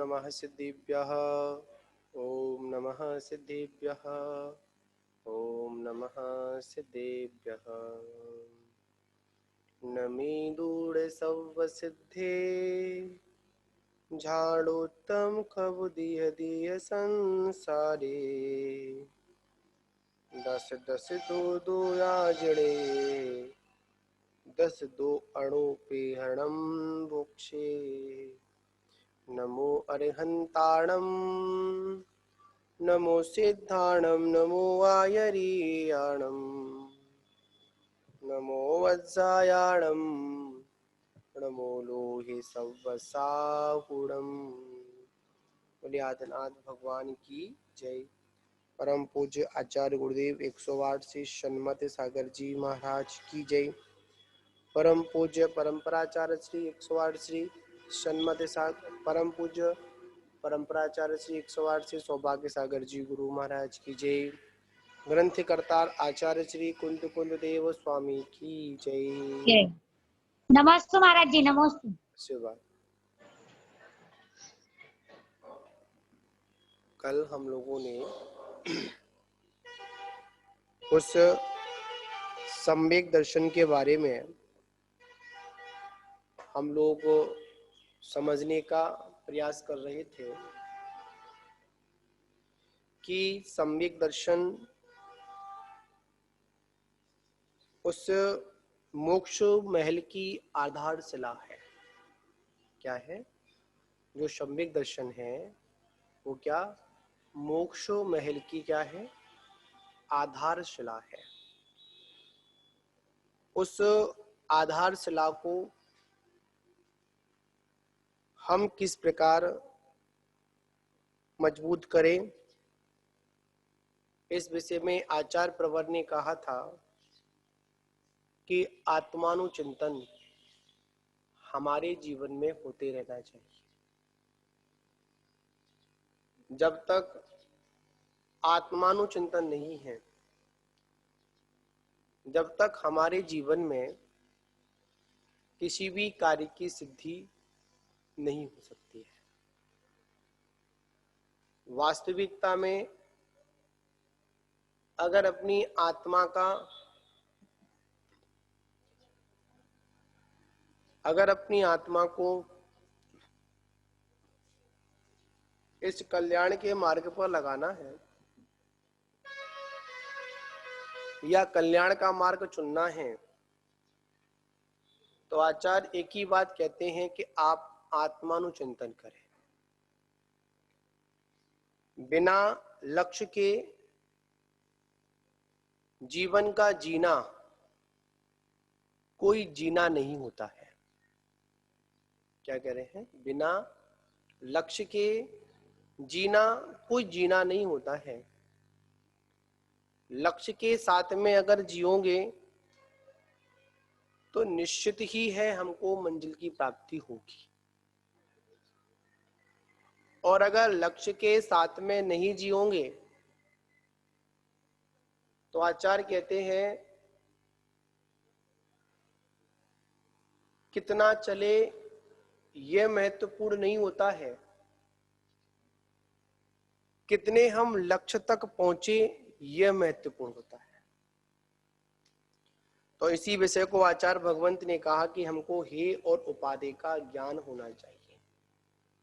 नमः सिद्धिभ्यः। ओम नमः सिद्धिभ्यः। ओम नमः सिद्धिभ्यः। नमी दूर सव सिद्धे झाड़ोत्तम कबुदिय दिय संसारे। दस दस दो दो आजड़े दस दो अणु पेहणम भोक्षे। नमो अरिहंताणम नमो सिद्धाणम नमो आयरीयाणम नमो वज्रायाणम नमो लोहे सव्वसाहुणम। बोले आदिनाथ भगवान की जय। परम पूज्य आचार्य गुरुदेव 108 श्री सन्मत सागर जी महाराज की जय। परम पूज्य परंपराचार्य श्री 108 श्री सन्मत सागर परम पूज्य परंपराचार्य श्री 108 श्री सौभाग्य सागर जी गुरु महाराज की जय। ग्रंथ करतार आचार्य श्री कुंद कुंद देव स्वामी की जय। नमस्ते महाराज जी, नमस्ते। शिवा। कल हम लोगों ने उस सम्यक दर्शन के बारे में हम लोग समझने का प्रयास कर रहे थे कि सम्यक दर्शन उस मोक्ष महल की आधारशिला है। क्या है? जो सम्यक दर्शन है वो क्या मोक्ष महल की क्या है? आधारशिला है। उस आधारशिला को हम किस प्रकार मजबूत करें, इस विषय में आचार्य प्रवर ने कहा था कि आत्मानुचिंतन हमारे जीवन में होते रहना चाहिए। जब तक आत्मानुचिंतन नहीं है, जब तक हमारे जीवन में किसी भी कार्य की सिद्धि नहीं हो सकती है। वास्तविकता में अगर अपनी आत्मा को इस कल्याण के मार्ग पर लगाना है या कल्याण का मार्ग चुनना है, तो आचार्य एक ही बात कहते हैं कि आप आत्मानुचिंतन करें। बिना लक्ष्य के जीवन का जीना कोई जीना नहीं होता है। क्या कह रहे हैं? बिना लक्ष्य के जीना कोई जीना नहीं होता है। लक्ष्य के साथ में अगर जियोगे तो निश्चित ही है हमको मंजिल की प्राप्ति होगी, और अगर लक्ष्य के साथ में नहीं जियोगे तो आचार्य कहते हैं कितना चले यह महत्वपूर्ण नहीं होता है, कितने हम लक्ष्य तक पहुंचे यह महत्वपूर्ण होता है। तो इसी विषय को आचार्य भगवंत ने कहा कि हमको हे और उपाधि का ज्ञान होना चाहिए।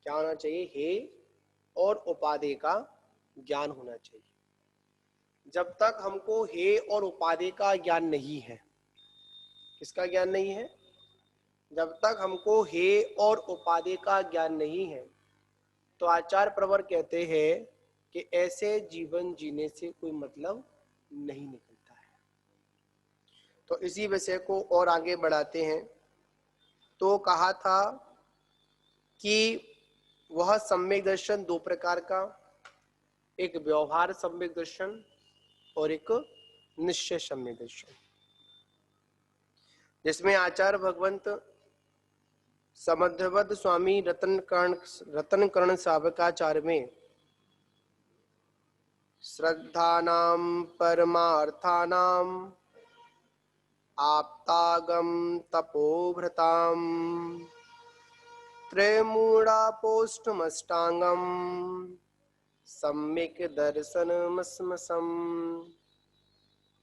क्या होना चाहिए? हे और उपाधि का ज्ञान होना चाहिए। जब तक हमको हे और उपाधि का ज्ञान नहीं है, किसका ज्ञान नहीं है? जब तक हमको हे और उपाधि का ज्ञान नहीं है, तो आचार्य प्रवर कहते हैं कि ऐसे जीवन जीने से कोई मतलब नहीं निकलता है। तो इसी विषय को और आगे बढ़ाते हैं। तो कहा था कि वह सम्यक दर्शन दो प्रकार का, एक व्यवहार सम्यक दर्शन और एक निश्चय सम्यक दर्शन, जिसमें आचार्य भगवंत समध्वद स्वामी रतन कर्ण सावकाचार्य में श्रद्धानां परमार्थानां आप्तागम तपोभृतां त्रयमूढ़ापोष्टमष्टांगम सम्यक दर्शनमस्मसम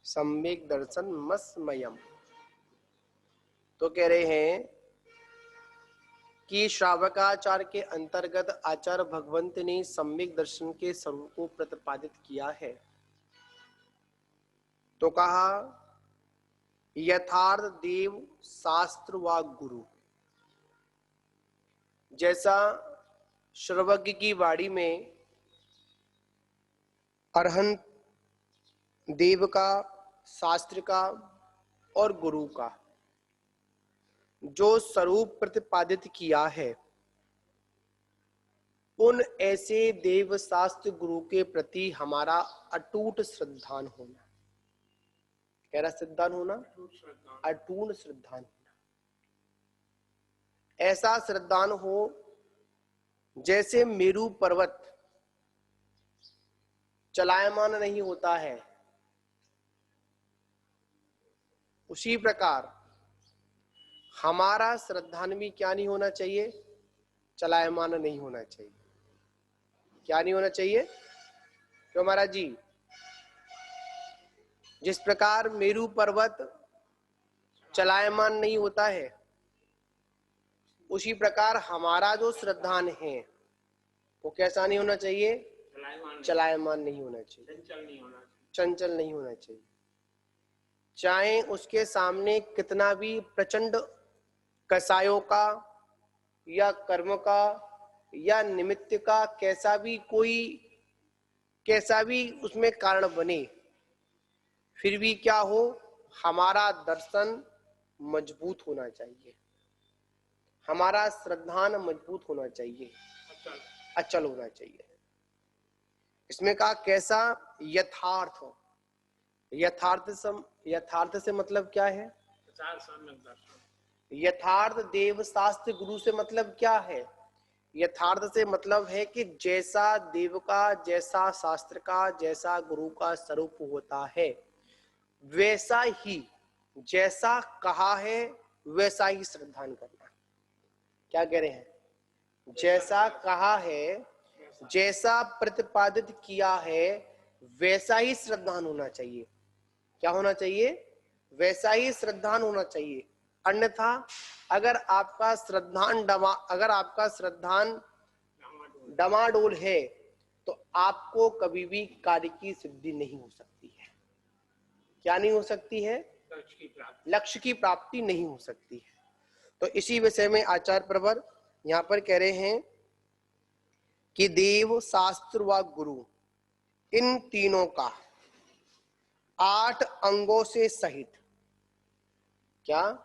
सम्यक दर्शन मस्मयम। तो कह रहे हैं कि श्रावकाचार के अंतर्गत आचार्य भगवंत ने सम्यक दर्शन के स्वरूप को प्रतिपादित किया है। तो कहा यथार्थ देव शास्त्र व गुरु, जैसा श्रवज्ञ की वाणी में अरहंत देव का, शास्त्र का और गुरु का जो स्वरूप प्रतिपादित किया है, उन ऐसे देव शास्त्र गुरु के प्रति हमारा अटूट श्रद्धान होना। कह रहा श्रद्धान होना, अटूट श्रद्धान होना। ऐसा श्रद्धान हो जैसे मेरू पर्वत चलायमान नहीं होता है, उसी प्रकार हमारा श्रद्धान भी क्या नहीं होना चाहिए, चलायमान नहीं होना चाहिए। क्या नहीं होना चाहिए? क्यों महाराज जी? जिस प्रकार मेरू पर्वत चलायमान नहीं होता है, उसी प्रकार हमारा जो श्रद्धान है वो कैसा नहीं होना चाहिए, चलायमान नहीं होना चाहिए, चंचल नहीं होना चाहिए। चाहे उसके सामने कितना भी प्रचंड कसायों का या कर्म का या निमित्त का कैसा भी उसमें कारण बने, फिर भी क्या हो, हमारा दर्शन मजबूत होना चाहिए, हमारा श्रद्धान मजबूत होना चाहिए, अचल होना चाहिए। इसमें कहा कैसा, यथार्थ। यथार्थ से मतलब क्या है? यथार्थ देव शास्त्र गुरु से मतलब क्या है? यथार्थ से मतलब है कि जैसा देव का, जैसा शास्त्र का, जैसा गुरु का स्वरूप होता है, वैसा ही, जैसा कहा है वैसा ही श्रद्धान करना। क्या कह रहे हैं? जैसा कहा है, जैसा प्रतिपादित किया है, वैसा ही श्रद्धान होना चाहिए। क्या होना चाहिए? वैसा ही श्रद्धान होना चाहिए। अन्यथा अगर आपका श्रद्धान डमाडोल है तो आपको कभी भी कार्य की सिद्धि नहीं हो सकती है। क्या नहीं हो सकती है? लक्ष्य की प्राप्ति नहीं हो सकती है। तो इसी विषय में आचार्य प्रवर यहाँ पर कह रहे हैं कि देव, शास्त्र व गुरु, इन तीनों का 8 अंगों से सहित, क्या,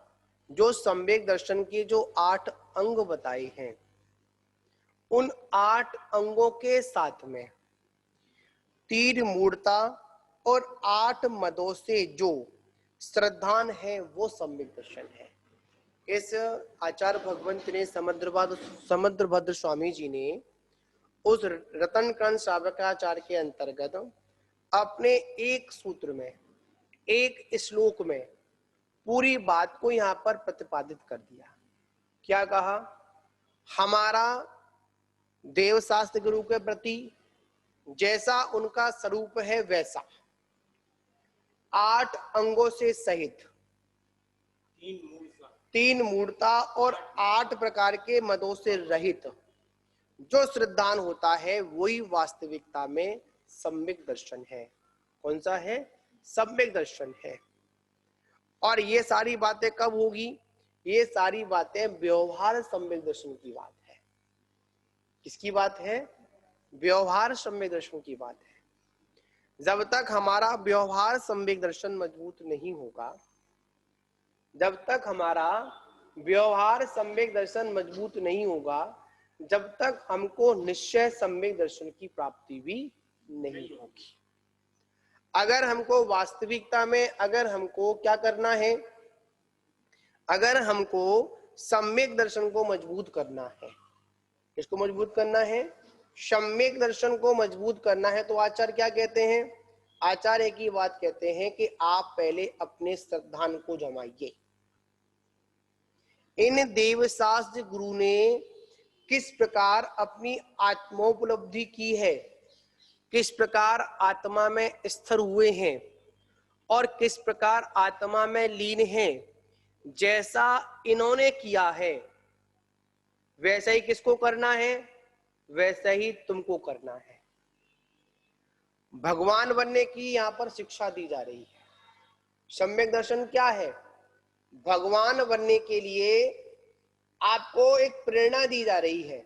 जो सम्यक दर्शन के जो 8 अंग बताए हैं, उन 8 अंगों के साथ में 3 मूर्ता और 8 मदों से जो श्रद्धान है वो सम्यक दर्शन है। इस आचार्य भगवंत ने समुद्रभद्र स्वामी जी ने उस रतनकण श्रावकाचार के अंतर्गत अपने एक सूत्र में, एक श्लोक में पूरी बात को यहाँ पर प्रतिपादित कर दिया। क्या कहा? हमारा देव शास्त्र गुरु के प्रति जैसा उनका स्वरूप है वैसा 8 अंगों से सहित 3 मूर्ता और 8 प्रकार के मदों से रहित जो श्रद्धान होता है वही वास्तविकता में सम्यक दर्शन है। कौन सा है? सम्यक दर्शन है। और ये सारी बातें कब होगी? ये सारी बातें व्यवहार सम्यक दर्शन की बात है। किसकी बात है? व्यवहार सम्यक दर्शन की बात है। जब तक हमारा व्यवहार सम्यक दर्शन मजबूत नहीं होगा, जब तक हमारा व्यवहार सम्यक दर्शन मजबूत नहीं होगा, जब तक हमको निश्चय सम्यक दर्शन की प्राप्ति भी नहीं होगी। अगर हमको वास्तविकता में, अगर हमको क्या करना है, अगर हमको सम्यक दर्शन को मजबूत करना है, किसको मजबूत करना है? सम्यक दर्शन को मजबूत करना है। तो आचार्य क्या कहते हैं? आचार्य की बात कहते हैं कि आप पहले अपने श्रद्धान को जमाइए। इन देवशास्त्र गुरु ने किस प्रकार अपनी आत्मोपलब्धि की है, किस प्रकार आत्मा में स्थिर हुए हैं और किस प्रकार आत्मा में लीन हैं, जैसा इन्होंने किया है वैसा ही किसको करना है, वैसा ही तुमको करना है। भगवान बनने की यहां पर शिक्षा दी जा रही है। सम्यक दर्शन क्या है? भगवान बनने के लिए आपको एक प्रेरणा दी जा रही है।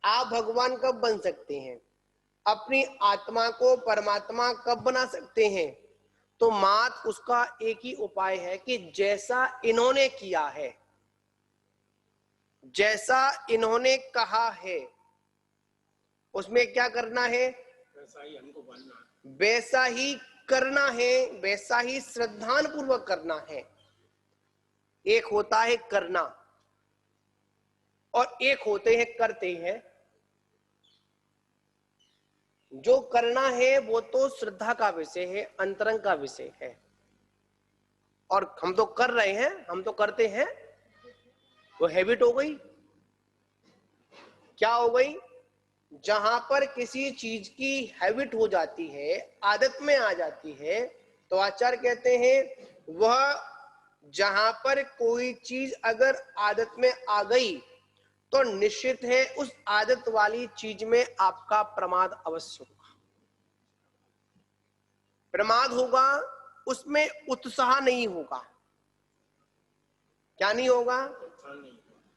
आप भगवान कब बन सकते हैं, अपनी आत्मा को परमात्मा कब बना सकते हैं? तो मात्र उसका एक ही उपाय है कि जैसा इन्होंने किया है, जैसा इन्होंने कहा है, उसमें क्या करना है, वैसा ही हमको बनना है, वैसा ही करना है, वैसा ही श्रद्धान पूर्वक करना है। एक होता है करना और एक होते हैं करते हैं। जो करना है वो तो श्रद्धा का विषय है, अंतरंग का विषय है, और हम तो कर रहे हैं, हम तो करते हैं, वो हैबिट हो गई। क्या हो गई? जहां पर किसी चीज की हैबिट हो जाती है, आदत में आ जाती है, तो आचार्य कहते हैं वह जहां पर कोई चीज अगर आदत में आ गई तो निश्चित है उस आदत वाली चीज में आपका प्रमाद अवश्य होगा। प्रमाद होगा, उसमें उत्साह नहीं होगा। क्या नहीं होगा?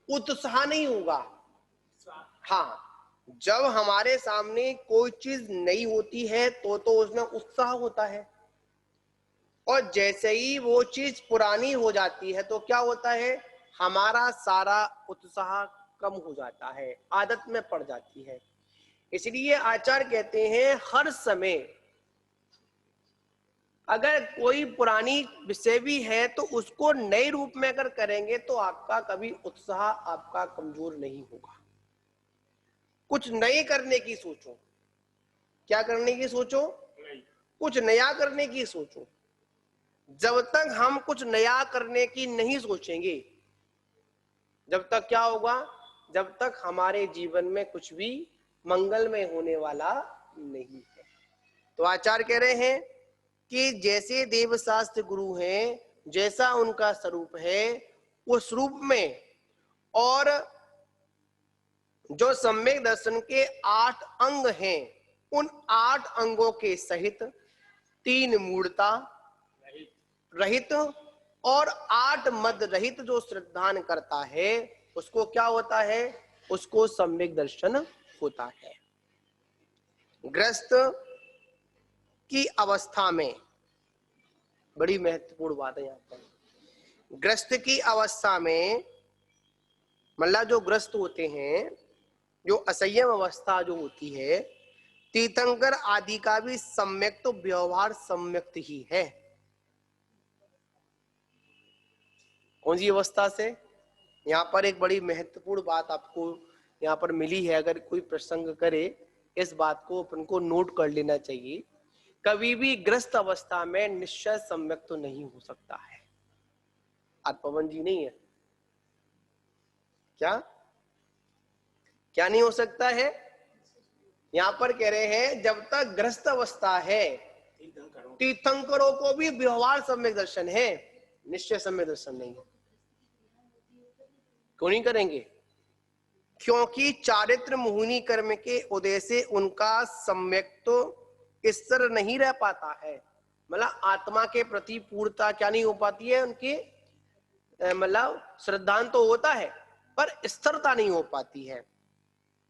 उत्साह नहीं होगा। हाँ, जब हमारे सामने कोई चीज नई होती है तो उसमें उत्साह होता है, और जैसे ही वो चीज पुरानी हो जाती है तो क्या होता है, हमारा सारा उत्साह कम हो जाता है, आदत में पड़ जाती है। इसलिए आचार्य कहते हैं हर समय अगर कोई पुरानी विषय भी है तो उसको नए रूप में अगर करेंगे तो आपका कभी उत्साह आपका कमजोर नहीं होगा। कुछ नए करने की सोचो। क्या करने की सोचो? कुछ नया करने की सोचो। जब तक हम कुछ नया करने की नहीं सोचेंगे, जब तक क्या होगा, जब तक हमारे जीवन में कुछ भी मंगलमय होने वाला नहीं है। तो आचार्य कह रहे हैं कि जैसे देवशास्त्र गुरु हैं, जैसा उनका स्वरूप है, उस रूप में, और जो सम्यक दर्शन के 8 अंग हैं, उन 8 अंगों के सहित 3 मूढ़ता रहित और 8 मद रहित जो श्रद्धान करता है उसको क्या होता है, उसको सम्यक दर्शन होता है। ग्रस्त की अवस्था में, बड़ी महत्वपूर्ण बात है यहाँ पर, ग्रस्त की अवस्था में मतलब जो ग्रस्त होते हैं, जो असंयम अवस्था जो होती है, तीर्थंकर आदि का भी सम्यक तो व्यवहार सम्यक्त ही है। कौन सी अवस्था से? यहाँ पर एक बड़ी महत्वपूर्ण बात आपको यहाँ पर मिली है, अगर कोई प्रसंग करे इस बात को अपन को नोट कर लेना चाहिए। कभी भी ग्रस्त अवस्था में निश्चय सम्यक तो नहीं हो सकता है। आज पवन जी नहीं है क्या? क्या नहीं हो सकता है? यहाँ पर कह रहे हैं जब तक ग्रस्त अवस्था है, तीर्थंकरों को भी व्यवहार सम्यक दर्शन है, निश्चय सम्यक दर्शन नहीं है। क्यों नहीं करेंगे? क्योंकि चारित्र मुहुनी कर्म के उदय से उनका सम्यक तो स्थिर नहीं रह पाता है। मतलब आत्मा के प्रति पूर्णता क्या नहीं हो पाती है उनकी, मतलब श्रद्धान तो होता है पर स्थिरता नहीं हो पाती है।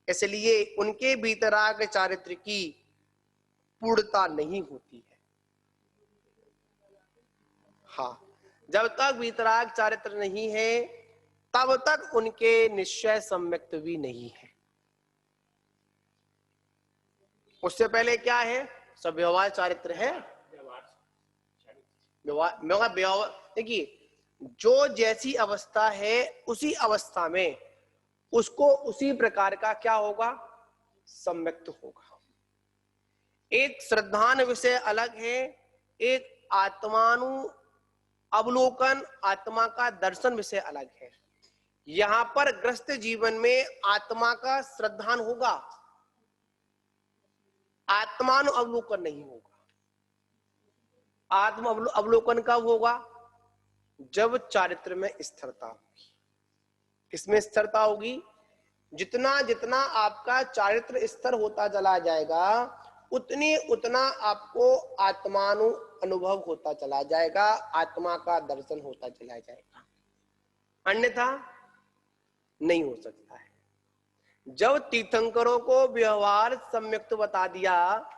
इसलिए उनके भीतराग चारित्र की पूर्णता नहीं होती है। हाँ, जब तक भीतराग चारित्र नहीं है तब तक उनके निश्चय सम्यक्त भी नहीं है। उससे पहले क्या है? सब व्यवहार चारित्र है। व्यवहार देखिए, जो जैसी अवस्था है उसी अवस्था में उसको उसी प्रकार का क्या होगा, सम्यक्त होगा। एक श्रद्धान विषय अलग है, एक आत्मानु अवलोकन, आत्मा का दर्शन विषय अलग है। यहां पर ग्रस्त जीवन में आत्मा का श्रद्धान होगा, आत्मानुअवलोकन नहीं होगा। आत्म अवलोकन कब होगा? जब चारित्र में स्थिरता होगी। किसमें स्थिरता होगी? जितना जितना आपका चारित्र स्थिर होता चला जाएगा, उतना आपको आत्मानु अनुभव होता चला जाएगा, आत्मा का दर्शन होता चला जाएगा, अन्यथा नहीं हो सकता है। जब तीर्थंकरों को व्यवहार सम्यक्त बता दिया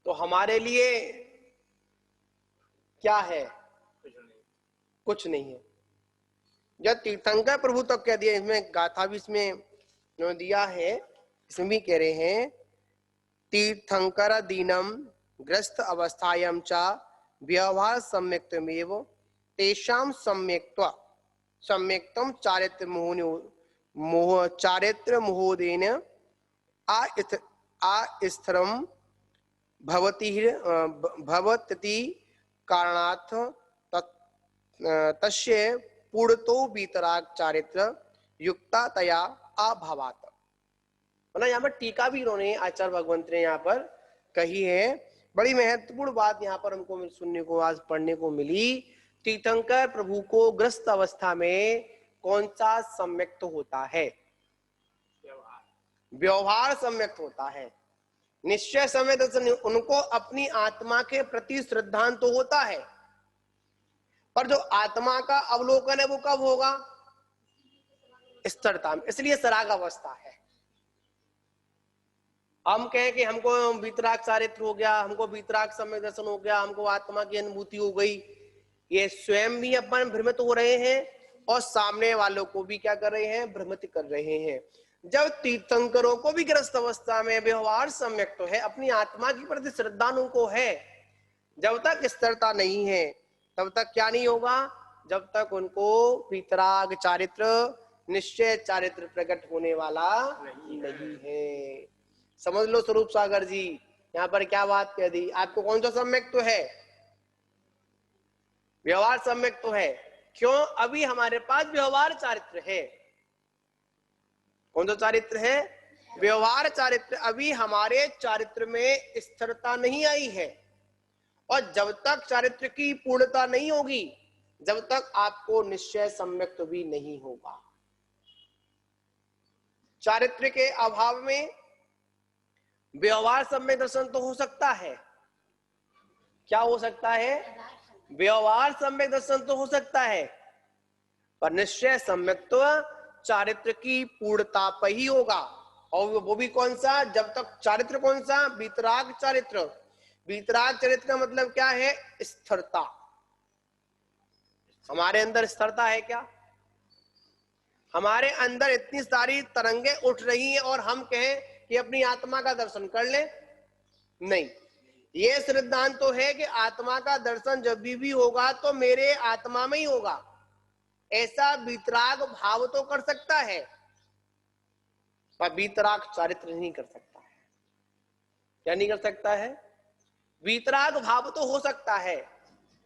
तो हमारे लिए क्या है? कुछ नहीं है। जब तीर्थंकर प्रभु तक कह दिया, इसमें गाथा भी इसमें दिया है, इसमें भी कह रहे हैं तीर्थंकर दीनम ग्रस्त अवस्थायां च व्यवहार सम्यक्तमेव तेषां सम्यक्तम चारित्र मोहोदेन अस्थिरम भवति कारणात् तस्य पूर्णतो वीतराग चारित्र युक्ता तया अभावात्। मतलब यहाँ पर टीका भी इन्होंने आचार्य भगवंत ने यहाँ पर कही है। बड़ी महत्वपूर्ण बात यहाँ पर हमको सुनने को, आज पढ़ने को मिली। तीर्थंकर प्रभु को ग्रस्त अवस्था में कौन सा सम्यक्त होता है? व्यवहार सम्यक्त होता है। निश्चय समय दर्शन उनको अपनी आत्मा के प्रति श्रद्धान तो होता है, पर जो आत्मा का अवलोकन है वो कब होगा? स्थिरता में। इसलिए सराग अवस्था है। हम कहें कि हमको वीतराग चारित्र हो गया, हमको वीतराग सम्यक दर्शन हो गया, हमको आत्मा की अनुभूति हो गई, ये स्वयं भी अपन भ्रमित हो रहे हैं और सामने वालों को भी क्या कर रहे हैं? भ्रमित कर रहे हैं। जब तीर्थंकरों को भी ग्रस्त अवस्था में व्यवहार सम्यक तो है, अपनी आत्मा के प्रति श्रद्धा उनको है, जब तक स्थिरता नहीं है तब तक क्या नहीं होगा? जब तक उनको वीतराग चारित्र, निश्चय चारित्र प्रकट होने वाला नहीं है। समझ लो स्वरूप सागर जी, यहाँ पर क्या बात कह दी। आपको कौन सा सम्यक तो है? व्यवहार सम्यक तो है। क्यों? अभी हमारे पास व्यवहार चारित्र है। कौन सा चारित्र है? व्यवहार चारित्र। अभी हमारे चारित्र में स्थिरता नहीं आई है, और जब तक चारित्र की पूर्णता नहीं होगी, जब तक आपको निश्चय सम्यक भी नहीं होगा। चारित्र के अभाव में व्यवहार सम्यक दर्शन तो हो सकता है। क्या हो सकता है? व्यवहार सम्यक दर्शन तो हो सकता है, पर निश्चय सम्यक्त्व चारित्र की पूर्णता पर ही होगा। और वो भी कौन सा? जब तक चारित्र कौन सा? वीतराग चारित्र। वीतराग चरित्र का मतलब क्या है? स्थिरता। हमारे अंदर स्थिरता है क्या? हमारे अंदर इतनी सारी तरंगे उठ रही हैं और हम कहें कि अपनी आत्मा का दर्शन कर ले? नहीं। ये सिद्धांत तो है कि आत्मा का दर्शन जब भी होगा तो मेरे आत्मा में ही होगा। ऐसा वीतराग भाव तो कर सकता है, पर वीतराग चारित्र नहीं कर सकता है। क्या नहीं कर सकता है? वीतराग भाव तो हो सकता है,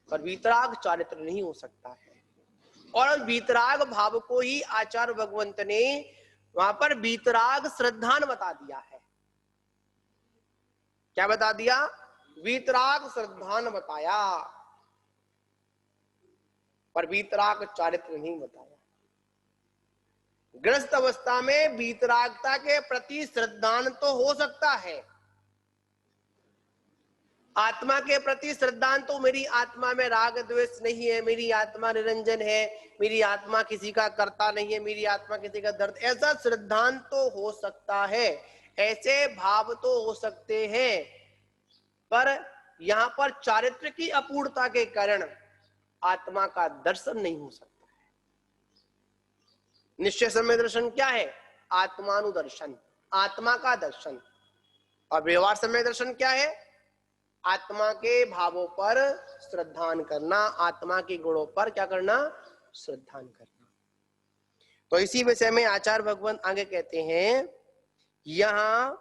पर वीतराग चारित्र नहीं हो सकता है। और वीतराग भाव को ही आचार्य भगवंत ने वहां पर वीतराग श्रद्धान बता दिया है। क्या बता दिया? वीतराग श्रद्धान बताया, पर वीतराग चारित्र नहीं बताया। ग्रस्त अवस्था में वीतरागता के प्रति श्रद्धान तो हो सकता है, आत्मा के प्रति श्रद्धान तो मेरी आत्मा में राग द्वेष नहीं है, मेरी आत्मा निरंजन है, मेरी आत्मा किसी का करता नहीं है, मेरी आत्मा किसी का दर्द, ऐसा श्रद्धान तो हो सकता है, ऐसे भाव तो हो सकते हैं, पर यहां पर चारित्र की अपूर्णता के कारण आत्मा का दर्शन नहीं हो सकता है। निश्चय समय दर्शन क्या है? आत्मानुदर्शन, आत्मा का दर्शन। और व्यवहार समय दर्शन क्या है? आत्मा के भावों पर श्रद्धान करना, आत्मा के गुणों पर क्या करना? श्रद्धान करना। तो इसी विषय में आचार्य भगवंत आगे कहते हैं, यहां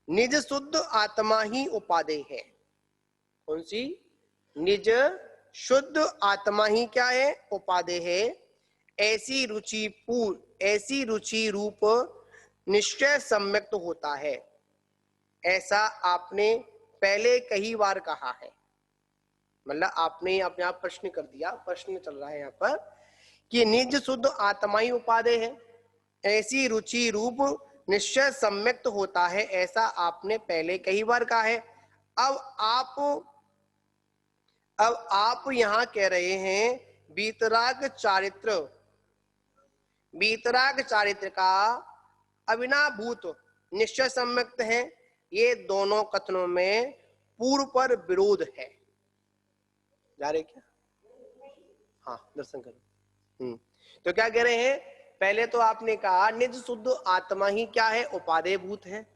निज शुद्ध आत्मा ही उपादेय है। कौन सी? निज शुद्ध आत्मा ही क्या है? उपादेय है। ऐसी रुचि रूप निश्चय सम्यक्त होता है, ऐसा आपने पहले कई बार कहा है। मतलब आपने अपने आप प्रश्न कर दिया, प्रश्न चल रहा है यहाँ पर कि निज शुद्ध आत्मा ही उपादेय है, ऐसी रुचि रूप निश्चय सम्यक्त होता है, ऐसा आपने पहले कई बार कहा है। अब आप यहाँ कह रहे हैं वीतराग चारित्र का अविनाभूत निश्चय सम्यक्त है। ये दोनों कथनों में पूर्व पर विरोध है। जा रहे क्या? हाँ, दर्शन करो। तो क्या कह रहे हैं? पहले तो आपने कहा निज शुद्ध आत्मा ही क्या है? उपादेय भूत है,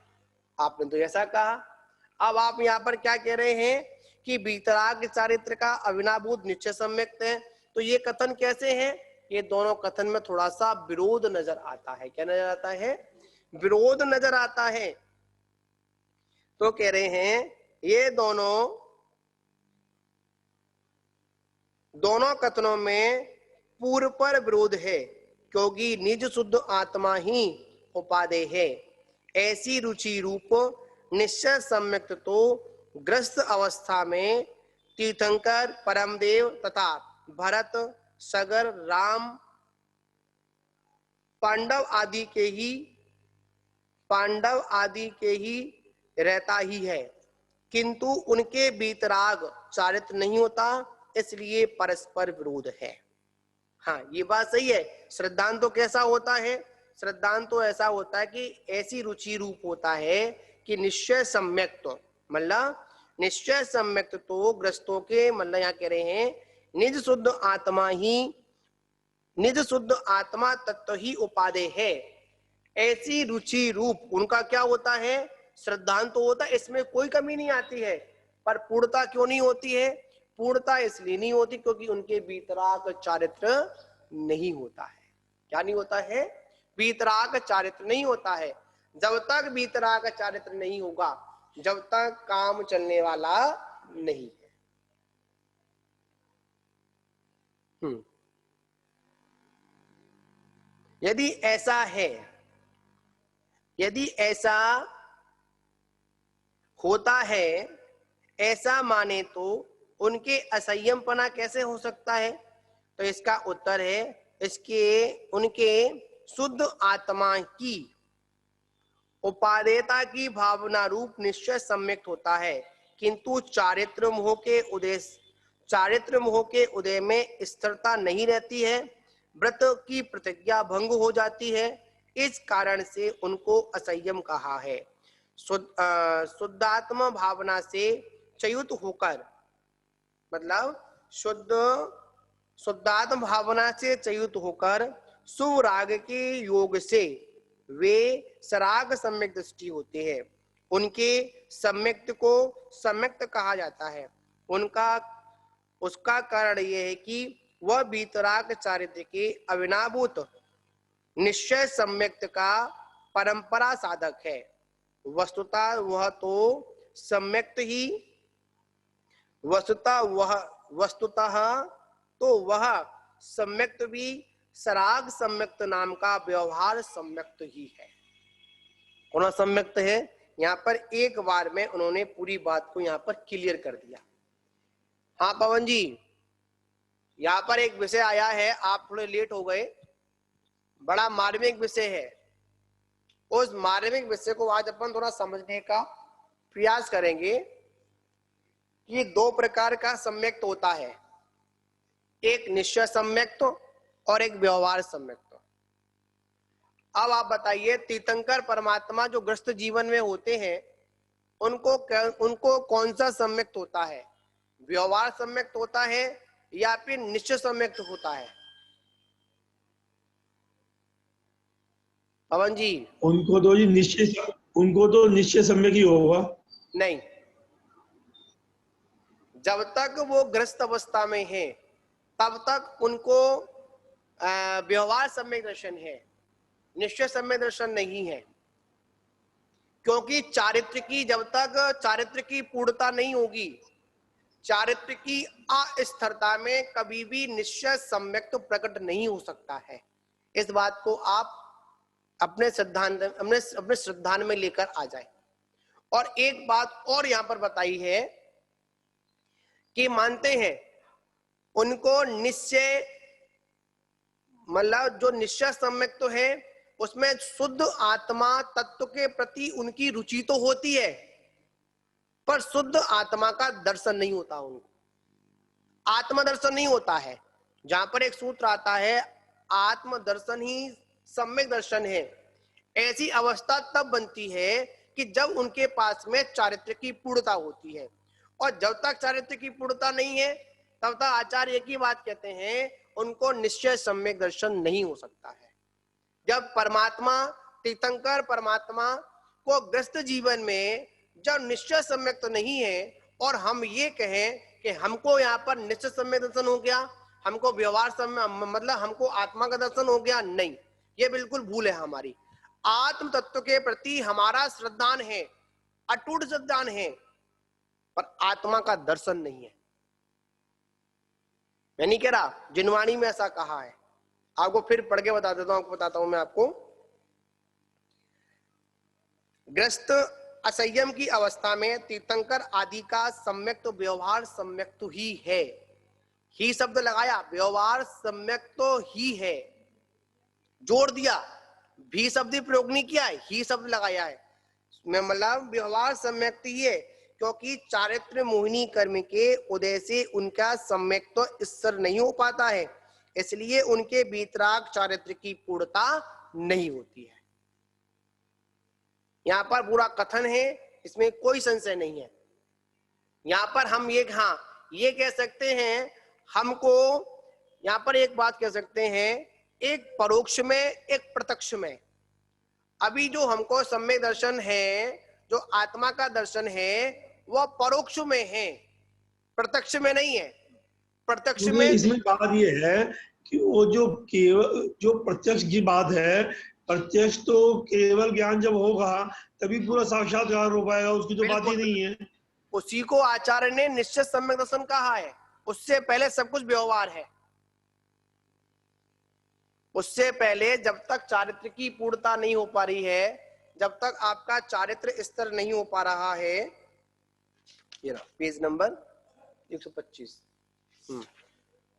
आपने तो ऐसा कहा। अब आप यहाँ पर क्या कह रहे हैं कि वीतराग चारित्र का अविनाभूत निश्चय सम्यक्त है। तो ये कथन कैसे है? ये दोनों कथन में थोड़ा सा विरोध नजर आता है। क्या नजर आता है? विरोध नजर आता है। तो कह रहे हैं ये दोनों कथनों में पूर्व पर विरोध है, क्योंकि निज शुद्ध आत्मा ही उपादेय है। ऐसी रुचि रूप निश्चय सम्यक्त तो ग्रस्त अवस्था में तीर्थंकर, परमदेव तथा भरत, सगर, राम, पांडव आदि के ही रहता ही है, किंतु उनके वीतराग चारित्र नहीं होता, इसलिए परस्पर विरोध है। हाँ, ये बात सही है। श्रद्धांत तो कैसा होता है? श्रद्धांत तो ऐसा होता है कि ऐसी रुचि रूप होता है कि निश्चय सम्यक्त, मतलब निश्चय सम्यक्त तो ग्रस्तों के, मतलब यहाँ कह रहे हैं निज शुद्ध आत्मा तत्व ही उपादेय है। ऐसी रुचि रूप उनका क्या होता है? श्रद्धांत तो होता है, इसमें कोई कमी नहीं आती है। पर पूर्णता क्यों नहीं होती है? पूर्णता इसलिए नहीं होती क्योंकि उनके वीतराग चारित्र नहीं होता है। क्या नहीं होता है? वीतराग चारित्र नहीं होता है। जब तक वीतराग चारित्र नहीं होगा, जब तक काम चलने वाला नहीं है। यदि ऐसा होता है, ऐसा माने तो उनके असंयमपना कैसे हो सकता है? तो इसका उत्तर है उनके शुद्ध आत्मा की उपादेयता की भावना रूप निश्चय सम्यक्त होता है, किंतु चारित्र मोह के उदय में स्थिरता नहीं रहती है, व्रत की प्रतिज्ञा भंग हो जाती है। इस कारण से उनको असंयम कहा है। शुद्धात्म भावना से च्युत होकर, मतलब शुद्धात्म भावना से च्युत होकर शुभ राग के योग से वे सराग सम्यक दृष्टि होते हैं। उनके सम्यक्त को सम्यक्त कहा जाता है। उसका कारण यह है कि वह वीतराग चारित्र के अविनाभूत निश्चय सम्यक्त का परंपरा साधक है। वस्तुतः वह तो वह सम्यक्त भी सराग सम्यक्त नाम का व्यवहार सम्यक्त ही है। कौन सम्यक्त है? यहाँ पर एक बार में उन्होंने पूरी बात को यहाँ पर क्लियर कर दिया। हाँ पवन जी, यहाँ पर एक विषय आया है, आप थोड़े लेट हो गए, बड़ा मार्मिक विषय है। उस मार्मिक विषय को आज अपन थोड़ा समझने का प्रयास करेंगे कि दो प्रकार का सम्यक्त होता है, एक निश्चय सम्यक्त और एक व्यवहार सम्यक्त। अब आप बताइए, तीर्थंकर परमात्मा जो ग्रस्त जीवन में होते हैं, उनको कौन सा सम्यक्त होता है? व्यवहार सम्यक्त होता है या फिर निश्चय सम्यक्त होता है? पवन जी, उनको तो निश्चय सम्यक ही होगा। नहीं, जब तक वो ग्रस्त अवस्था में है तब तक उनको व्यवहार सम्यक दर्शन है, निश्चय सम्यक दर्शन नहीं है। क्योंकि जब तक चारित्र की पूर्णता नहीं होगी, चारित्र की अस्थिरता में कभी भी निश्चय सम्यक तो प्रकट नहीं हो सकता है। इस बात को आप अपने श्रद्धान में लेकर आ जाए। और एक बात और यहां पर बताई है कि मानते हैं उनको निश्चय, मतलब जो निश्चय सम्यक तो है उसमें शुद्ध आत्मा तत्व के प्रति उनकी रुचि तो होती है, पर शुद्ध आत्मा का दर्शन नहीं होता उनको, आत्म दर्शन नहीं होता है। जहां पर एक सूत्र आता है आत्म दर्शन ही सम्यक दर्शन है, ऐसी अवस्था तब बनती है कि जब उनके पास में चारित्र की पूर्णता होती है। और जब तक चारित्र की पूर्णता नहीं है तब तक आचार्य एक ही बात कहते हैं, उनको निश्चय सम्यक दर्शन नहीं हो सकता है। जब परमात्मा, तीर्थंकर परमात्मा को ग्रस्त जीवन में जब निश्चय सम्यक तो नहीं है और हम ये कहें कि हमको यहाँ पर निश्चय सम्यक दर्शन हो गया, हमको व्यवहार सम्यक, मतलब हमको आत्मा का दर्शन हो गया, नहीं, ये बिल्कुल भूल है हमारी। आत्म तत्व के प्रति हमारा श्रद्धान है, अटूट श्रद्धान है, पर आत्मा का दर्शन नहीं है। मैं नहीं कह रहा, जिनवाणी में ऐसा कहा है, आपको फिर पढ़ के बता देता हूं, आपको बताता हूं मैं आपको। ग्रस्त असंयम की अवस्था में तीर्थंकर आदि का सम्यक तो व्यवहार सम्यक तो ही है, ही शब्द लगाया, व्यवहार सम्यक तो ही है, जोड़ दिया, भी शब्द प्रयोग नहीं किया है, ही शब्द लगाया है, मतलब व्यवहार सम्यक ही है, क्योंकि चारित्र मोहिनी कर्म के उदय से उनका सम्यक तो स्थिर नहीं हो पाता है, इसलिए उनके वीतराग चारित्र की पूर्णता नहीं होती है। यहां पर पूरा कथन है, इसमें कोई संशय नहीं है। यहां पर हम ये कह सकते हैं, हमको यहां पर एक बात कह सकते हैं, एक परोक्ष में एक प्रत्यक्ष में। अभी जो हमको सम्यक दर्शन है, जो आत्मा का दर्शन है, वह परोक्ष में है, प्रत्यक्ष में नहीं है। प्रत्यक्ष में इसमें बात ये है कि वो जो केवल जो प्रत्यक्ष की बात है, प्रत्यक्ष तो केवल ज्ञान जब होगा तभी पूरा साक्षात्कार हो पाएगा, उसकी तो बात ही नहीं है। उसी को आचार्य ने निश्चित सम्यक दर्शन कहा है, उससे पहले सब कुछ व्यवहार है। उससे पहले जब तक चारित्र की पूर्णता नहीं हो पा रही है, जब तक आपका चारित्र स्तर नहीं हो पा रहा है, ये ना पेज नंबर 125।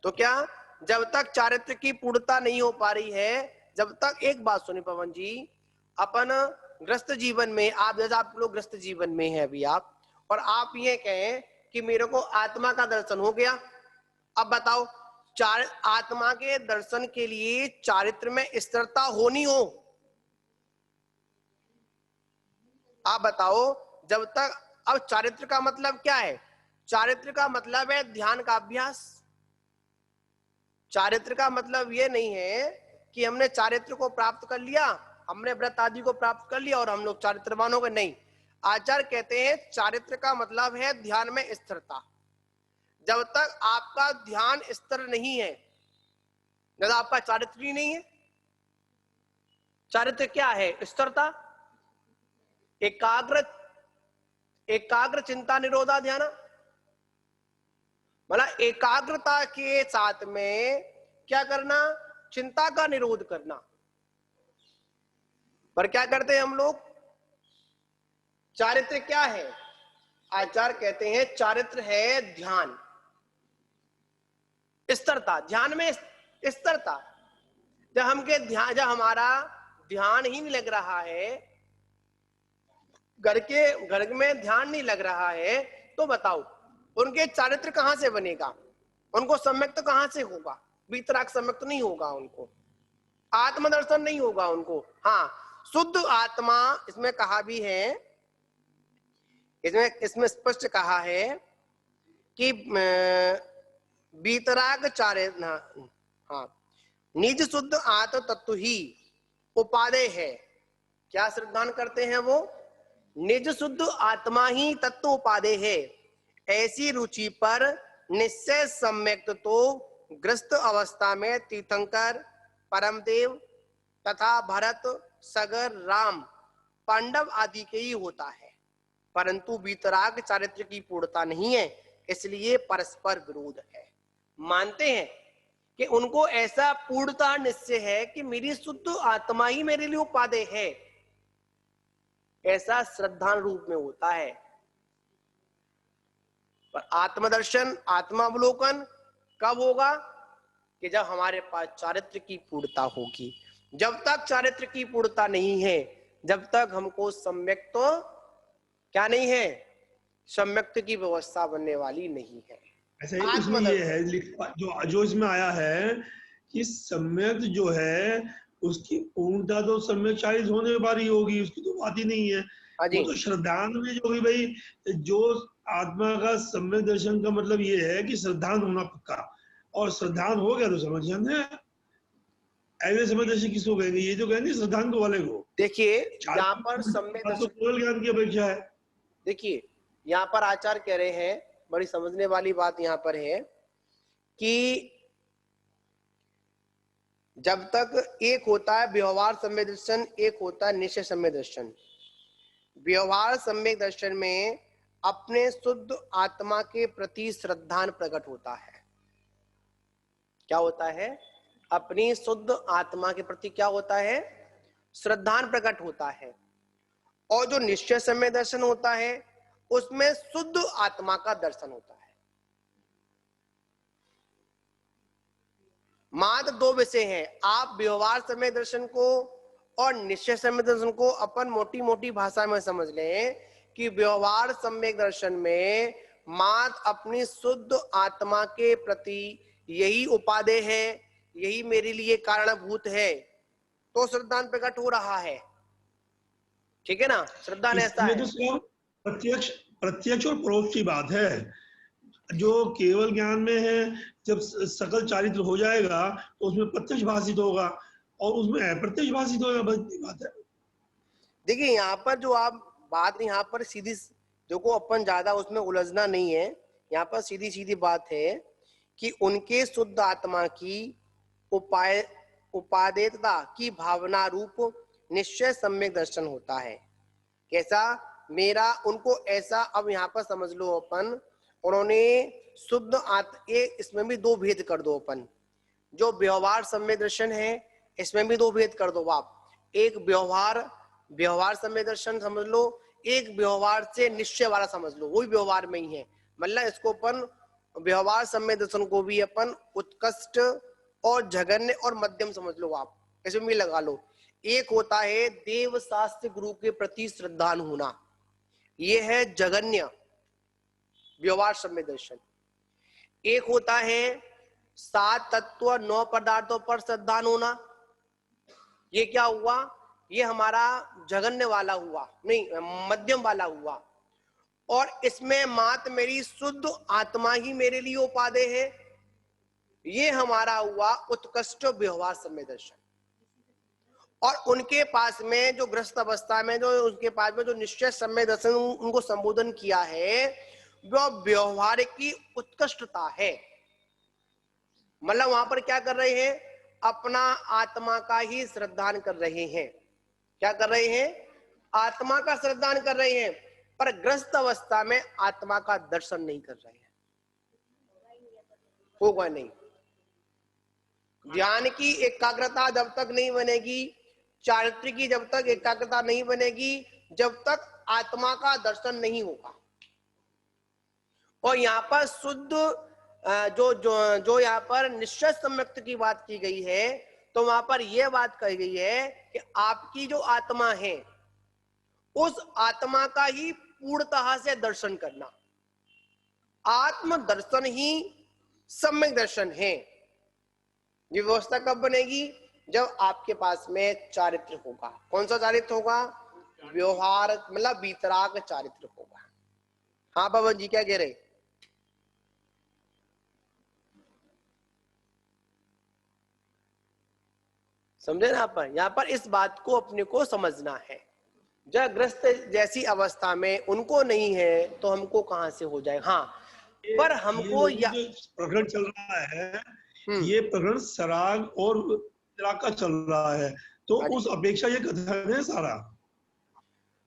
तो क्या, जब तक चारित्र की पूर्णता नहीं हो पा रही है, जब तक, एक बात सुनिए पवन जी, अपन ग्रस्त जीवन में, आप जैसा आप लोग ग्रस्त जीवन में हैं अभी आप, और आप ये कहें कि मेरे को आत्मा का दर्शन हो गया, अब बताओ आत्मा के दर्शन के लिए चारित्र में स्थिरता होनी हो, आप बताओ। जब तक, अब चारित्र का मतलब क्या है? चारित्र का मतलब है ध्यान का अभ्यास। चारित्र का मतलब ये नहीं है कि हमने चारित्र को प्राप्त कर लिया, हमने व्रत आदि को प्राप्त कर लिया और हम लोग चारित्रवान हो गए, नहीं। आचार्य कहते हैं चारित्र का मतलब है ध्यान में स्थिरता। जब तक आपका ध्यान स्थिर नहीं है, जब आपका चारित्र ही नहीं है। चारित्र क्या है? स्थिरता, एकाग्र चिंता निरोधा ध्यान, मतलब एकाग्रता के साथ में क्या करना? चिंता का निरोध करना। पर क्या करते हैं हम लोग? चारित्र क्या है? आचार्य कहते हैं चारित्र है ध्यान, स्थिरता, ध्यान में स्थिरता। जब हमारा ध्यान ही नहीं लग रहा है, घर में ध्यान नहीं लग रहा है, तो बताओ उनके चारित्र कहां से बनेगा? उनको सम्यक तो कहां से होगा? वीतराग सम्यक तो नहीं होगा उनको, आत्मदर्शन नहीं होगा उनको। हाँ, शुद्ध आत्मा, इसमें कहा भी है, इसमें स्पष्ट कहा है कि वीतराग चारित्र, हाँ, निज शुद्ध आत्म तत्व ही उपादेय है। क्या श्रद्धान करते हैं वो? निज शुद्ध आत्मा ही तत्व उपादेय है। ऐसी रुचि पर निश्चय सम्यक तो ग्रस्त अवस्था में तीर्थंकर, परमदेव तथा भरत, सगर, राम, पांडव आदि के ही होता है, परंतु वीतराग चारित्र की पूर्णता नहीं है, इसलिए परस्पर विरोध है। मानते हैं कि उनको ऐसा पूर्णतः निश्चय है कि मेरी शुद्ध आत्मा ही मेरे लिए उपादेय है, ऐसा श्रद्धान रूप में होता है। पर आत्मदर्शन, आत्मावलोकन कब होगा? कि जब हमारे पास चारित्र की पूर्णता होगी। जब तक चारित्र की पूर्णता नहीं है, जब तक हमको सम्यक तो क्या नहीं है, सम्यक्त की व्यवस्था बनने वाली नहीं है। ऐसे ही इसमें ये है जो इसमें आया है कि सम्यक जो है उसकी पूर्णता तो सम्यक चारित्र होने पर ही होगी, उसकी तो बात ही नहीं है। हाँ जी। वो तो श्रद्धान में जो भी भाई, जो आत्मा का सम्यक दर्शन का मतलब ये है कि श्रद्धान होना पक्का, और श्रद्धान हो गया तो समझ है। ऐसे समय दर्शन किसको कहेंगे? ये जो कहेंगे श्रद्धान को वाले को। देखिए यहाँ पर सम्यक तो केवल ज्ञान की अपेक्षा है। देखिए यहाँ पर आचार्य कह रहे हैं, बड़ी समझने वाली बात यहाँ पर है कि जब तक एक होता है व्यवहार सम्यक दर्शन, एक होता है निश्चय सम्यक दर्शन। व्यवहार सम्यक दर्शन में अपने शुद्ध आत्मा के प्रति श्रद्धान प्रकट होता है। क्या होता है? अपनी शुद्ध आत्मा के प्रति क्या होता है? श्रद्धान प्रकट होता है। और जो निश्चय सम्यक दर्शन होता है उसमें शुद्ध आत्मा का दर्शन होता है। मात्र दो विषय हैं। आप व्यवहार सम्यक दर्शन को और निश्चय सम्यक दर्शन को अपन मोटी मोटी भाषा में समझ लें कि व्यवहार सम्यक दर्शन में मात्र अपनी शुद्ध आत्मा के प्रति यही उपादेय है, यही मेरे लिए कारणभूत है, तो श्रद्धान प्रकट हो रहा है। ठीक है ना? श्रद्धान ऐसा है। तो प्रत्यक्ष और परोक्ष की बात है। जो केवल ज्ञान में है, जब सकल चारित्र हो जाएगा तो उसमें प्रत्यक्ष भाषित होगा, और उसमें अप्रत्यक्ष भाषित होगा। बात है। देखिए यहाँ पर जो आप बात, यहाँ पर सीधी देखो, अपन ज्यादा उसमें उलझना नहीं है। यहाँ पर सीधी सीधी बात है कि उनके शुद्ध आत्मा की उपादेयता की भावना रूप निश्चय सम्यक दर्शन होता है। कैसा? मेरा उनको ऐसा, अब यहाँ पर समझ लो अपन, उन्होंने शुद्ध इसमें भी दो भेद कर दो अपन। जो व्यवहार सम्यक दर्शन है इसमें भी दो भेद कर दो आप। एक व्यवहार सम्यक दर्शन समझ लो, एक व्यवहार से निश्चय वाला समझ लो, वही व्यवहार में ही है। मतलब इसको अपन व्यवहार सम्यक दर्शन को भी अपन उत्कृष्ट और जघन्य और मध्यम समझ लो आप, इसमें भी लगा लो। एक होता है देव शास्त्र गुरु के प्रति श्रद्धान होना, ये है जघन्य व्यवहार सम्यक दर्शन। एक होता है 7 तत्व 9 पदार्थों पर श्रद्धान होना, ये क्या हुआ? ये हमारा जघन्य वाला हुआ, नहीं मध्यम वाला हुआ। और इसमें मात्र मेरी शुद्ध आत्मा ही मेरे लिए उपादेय है, ये हमारा हुआ उत्कृष्ट व्यवहार सम्यक दर्शन। और उनके पास में जो ग्रस्त अवस्था में जो उनके पास में जो निश्चय सम्यक दर्शन उनको संबोधन किया है, वो व्यवहार की उत्कृष्टता है। मतलब वहां पर क्या कर रहे हैं? अपना आत्मा का ही श्रद्धान कर रहे हैं। क्या कर रहे हैं? आत्मा का श्रद्धान कर रहे हैं, पर ग्रस्त अवस्था में आत्मा का दर्शन नहीं कर रहे हैं। होगा नहीं। ध्यान की एकाग्रता जब तक नहीं बनेगी, चारित्र की जब तक एकाग्रता नहीं बनेगी, जब तक आत्मा का दर्शन नहीं होगा। और यहाँ पर शुद्ध जो यहाँ पर निश्चय सम्यक्त की बात की गई है, तो वहां पर यह बात कही गई है कि आपकी जो आत्मा है उस आत्मा का ही पूर्णतः से दर्शन करना। आत्म दर्शन ही सम्यक दर्शन है। ये व्यवस्था कब बनेगी? जब आपके पास में चारित्र होगा। कौन सा चारित्र होगा? व्यवहार मतलब वीतराग चारित्र होगा। हाँ पवन जी क्या कह रहे? समझे ना आप? यहाँ पर इस बात को अपने को समझना है। जब ग्रस्त जैसी अवस्था में उनको नहीं है तो हमको कहां से हो जाए? हाँ, पर हमको प्रकरण चल रहा है, ये प्रकरण सराग और का चल रहा है, तो उस अपेक्षा ये कथन है सारा।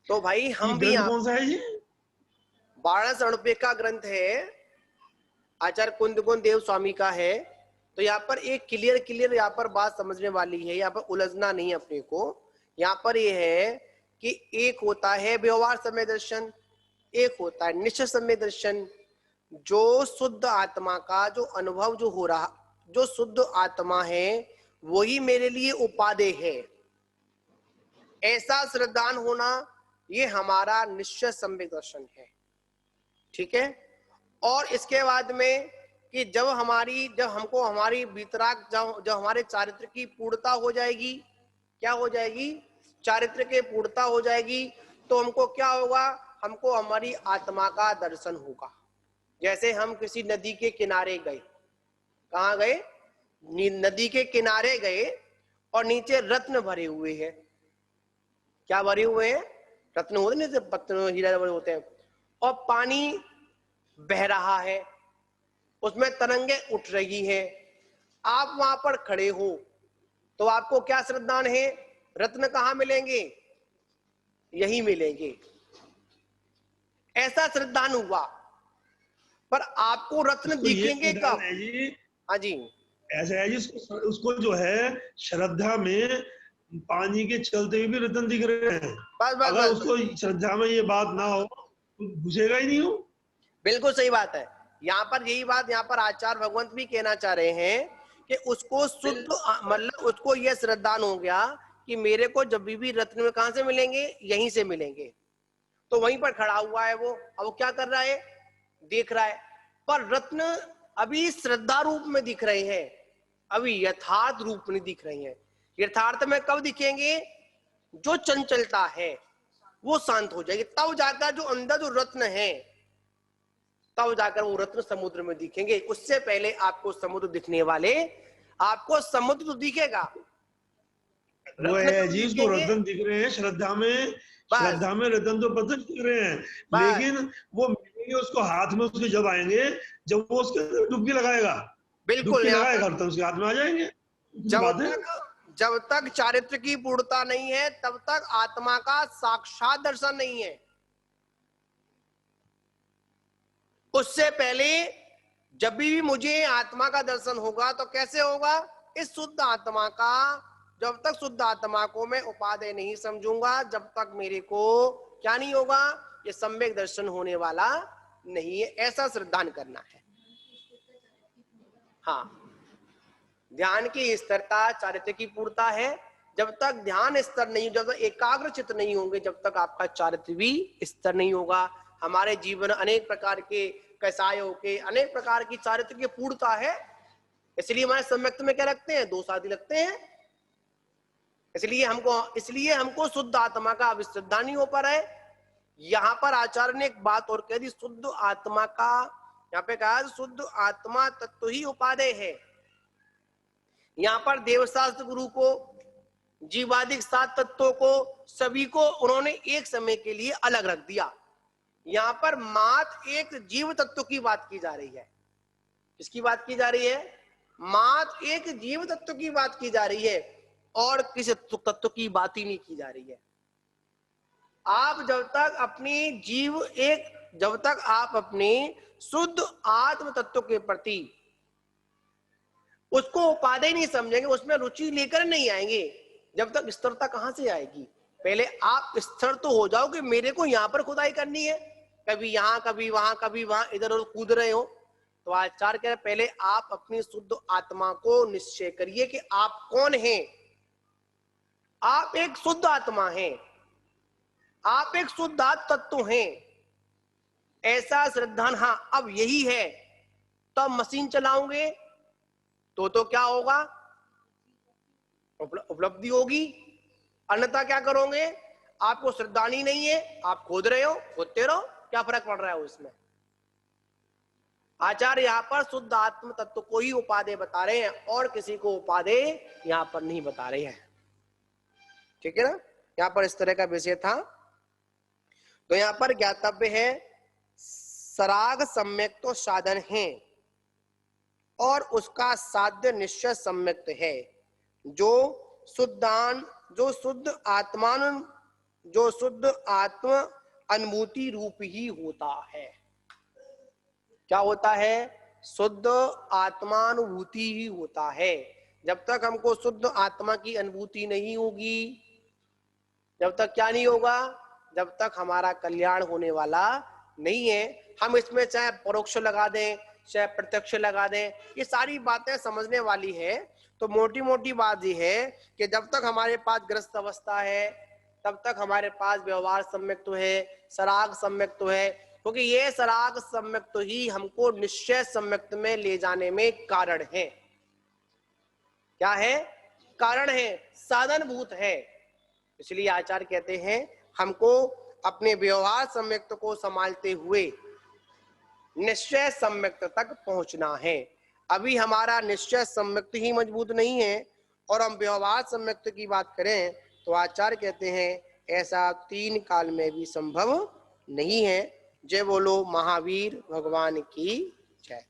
तो भाई हम भी कौन सा है ये? 12 रुपए का ग्रंथ है, आचार्य कुंदकुंद देव स्वामी का है। तो यहाँ पर एक क्लियर यहाँ पर बात समझने वाली है, यहाँ पर उलझना नहीं अपने को। यहाँ पर ये है कि एक होता है व्यवहार समय दर्शन, एक होता है निश्चय समय दर्शन। जो शुद्ध आत्मा का जो अनुभव जो हो रहा, जो शुद्ध आत्मा है वही मेरे लिए उपादेय है, ऐसा श्रद्धान होना, ये हमारा निश्चय सम्यक दर्शन है। ठीक है। और इसके बाद में कि जब हमको हमारी वितराग, जब हमारे चारित्र की पूर्णता हो जाएगी, क्या हो जाएगी, चारित्र के पूर्णता हो जाएगी, तो हमको क्या होगा, हमको हमारी आत्मा का दर्शन होगा। जैसे हम किसी नदी के किनारे गए, कहाँ गए, नदी के किनारे गए और नीचे रत्न भरे हुए हैं। क्या भरे हुए हैं, रत्न होते नहीं, पत्थर हीरा भरे होते हैं, और पानी बह रहा है, उसमें तरंगे उठ रही है। आप वहां पर खड़े हो तो आपको क्या श्रद्धान है, रत्न कहाँ मिलेंगे, यही मिलेंगे, ऐसा श्रद्धान हुआ। पर आपको रत्न दिखेंगे कब, हाँ जी, ऐसा है जी, उसको जो है श्रद्धा में पानी के चलते हुए भी रत्न दिख रहे हैं। बस बस अगर बस, उसको श्रद्धा में ये बात ना हो तो बुझेगा ही नहीं हो। बिल्कुल सही बात है। यहाँ पर यही बात यहाँ पर आचार्य भगवंत भी कहना चाह रहे हैं कि उसको शुद्ध, मतलब उसको यह श्रद्धान हो गया कि मेरे को जब भी रत्न में कहां से मिलेंगे, यहीं से मिलेंगे। तो वहीं पर खड़ा हुआ है वो, अब वो क्या कर रहा है, देख रहा है। पर रत्न अभी श्रद्धा रूप में दिख रहे हैं, अभी यथार्थ रूप में दिख रहे हैं। यथार्थ में कब दिखेंगे, जो चंचलता है वो शांत हो जाएगी, तब जाकर जो अंदर जो रत्न है, तब जाकर वो रत्न समुद्र में दिखेंगे। उससे पहले आपको समुद्र दिखने वाले, आपको समुद्र तो दिखेगा, वो है तो जी, उसको रत्न दिख रहे हैं श्रद्धा में, श्रद्धा में रत्न तो पत्थर दिख रहे हैं, लेकिन वो मिलेंगे उसको हाथ में, उसके जब आएंगे, जब वो उसके डुबकी लगाएगा, बिल्कुल लगाएगा रत्न उसके हाथ में आ जाएंगे। जब तक चारित्र की पूर्णता नहीं है तब तक आत्मा का साक्षात दर्शन नहीं है। उससे पहले जब भी मुझे आत्मा का दर्शन होगा तो कैसे होगा, इस शुद्ध आत्मा का, जब तक शुद्ध आत्मा को मैं उपादेय नहीं समझूंगा, जब तक मेरे को क्या नहीं होगा, ये सम्यक दर्शन होने वाला नहीं है। ऐसा श्रद्धान करना है। हाँ, ध्यान की स्थिरता चारित्र की पूर्णता है। जब तक ध्यान स्तर नहीं, जब तक एकाग्र चित्त नहीं होंगे, जब तक आपका चारित्र भी स्तर नहीं होगा। हमारे जीवन अनेक प्रकार के कसायों के, अनेक प्रकार की चारित्र की पूर्णता है, इसलिए हमारे सम्यक्त में क्या लगते हैं, 2 आदि लगते हैं। इसलिए हमको शुद्ध आत्मा का अविश्रद्धा नहीं हो पा रहा है। यहाँ पर आचार्य ने एक बात और कह दी, शुद्ध आत्मा का, यहाँ पे कहा शुद्ध आत्मा तत्व ही उपादेय है। यहाँ पर देवशास्त्र गुरु को, जीवादिक 7 तत्वों को, सभी को उन्होंने एक समय के लिए अलग रख दिया। यहाँ पर मात्र एक जीव तत्व की बात की जा रही है। किसकी बात की जा रही है, मात्र एक जीव तत्व की बात की जा रही है, और किसी तत्व की बात ही नहीं की जा रही है। आप जब तक अपने शुद्ध आत्म तत्व के प्रति उसको उपादेय नहीं समझेंगे, उसमें रुचि लेकर नहीं आएंगे, जब तक स्थिरता कहां से आएगी। पहले आप स्थिर तो हो जाओ कि मेरे को यहां पर खुदाई करनी है, कभी यहां कभी वहां कभी वहां, इधर उधर कूद रहे हो। तो आचार्य कह रहे पहले आप अपनी शुद्ध आत्मा को निश्चय करिए कि आप कौन हैं। आप एक शुद्ध आत्मा हैं, आप एक शुद्ध तत्व हैं, ऐसा श्रद्धान। हाँ, अब यही है, तब मशीन चलाओगे तो क्या होगा, उपलब्धि होगी। अन्यथा क्या करोगे, आपको श्रद्धानी नहीं है, आप खोद रहे हो, खोदते रहो, क्या फर्क पड़ रहा है उसमें। आचार्य यहाँ पर शुद्ध आत्म तत्व को ही उपादेय बता रहे हैं, और किसी को उपादेय यहाँ पर नहीं बता रहे हैं। ठीक है ना, यहाँ पर इस तरह का विषय था। तो यहाँ पर ज्ञातव्य है, सराग सम्यक तो साधन है, और उसका साध्य निश्चय सम्यक्त है, जो शुद्ध आत्म अनुभूति रूप ही होता है। क्या होता है, शुद्ध आत्मानुभूति ही होता है। जब तक हमको शुद्ध आत्मा की अनुभूति नहीं होगी, जब तक क्या नहीं होगा, जब तक हमारा कल्याण होने वाला नहीं है। हम इसमें चाहे परोक्ष लगा दें, चाहे प्रत्यक्ष लगा दें, ये सारी बातें समझने वाली है। तो मोटी मोटी बात ये है कि जब तक हमारे पास ग्रस्त अवस्था है, तब तक हमारे पास व्यवहार सम्यक्त्व है, सराग सम्यक्त्व है, क्योंकि ये सराग सम्यक्त्व ही हमको निश्चय सम्यक्त्व में ले जाने में कारण है। क्या है? कारण है, साधनभूत है। इसलिए आचार्य कहते हैं हमको अपने व्यवहार सम्यक्त्व को संभालते हुए निश्चय सम्यक्त्व तक पहुंचना है। अभी हमारा निश्चय सम्यक्त्व ही मजबूत नहीं है और हम व्यवहार सम्यक्त्व की बात करें तो आचार्य कहते हैं ऐसा 3 काल में भी संभव नहीं है। जय बोलो महावीर भगवान की जय।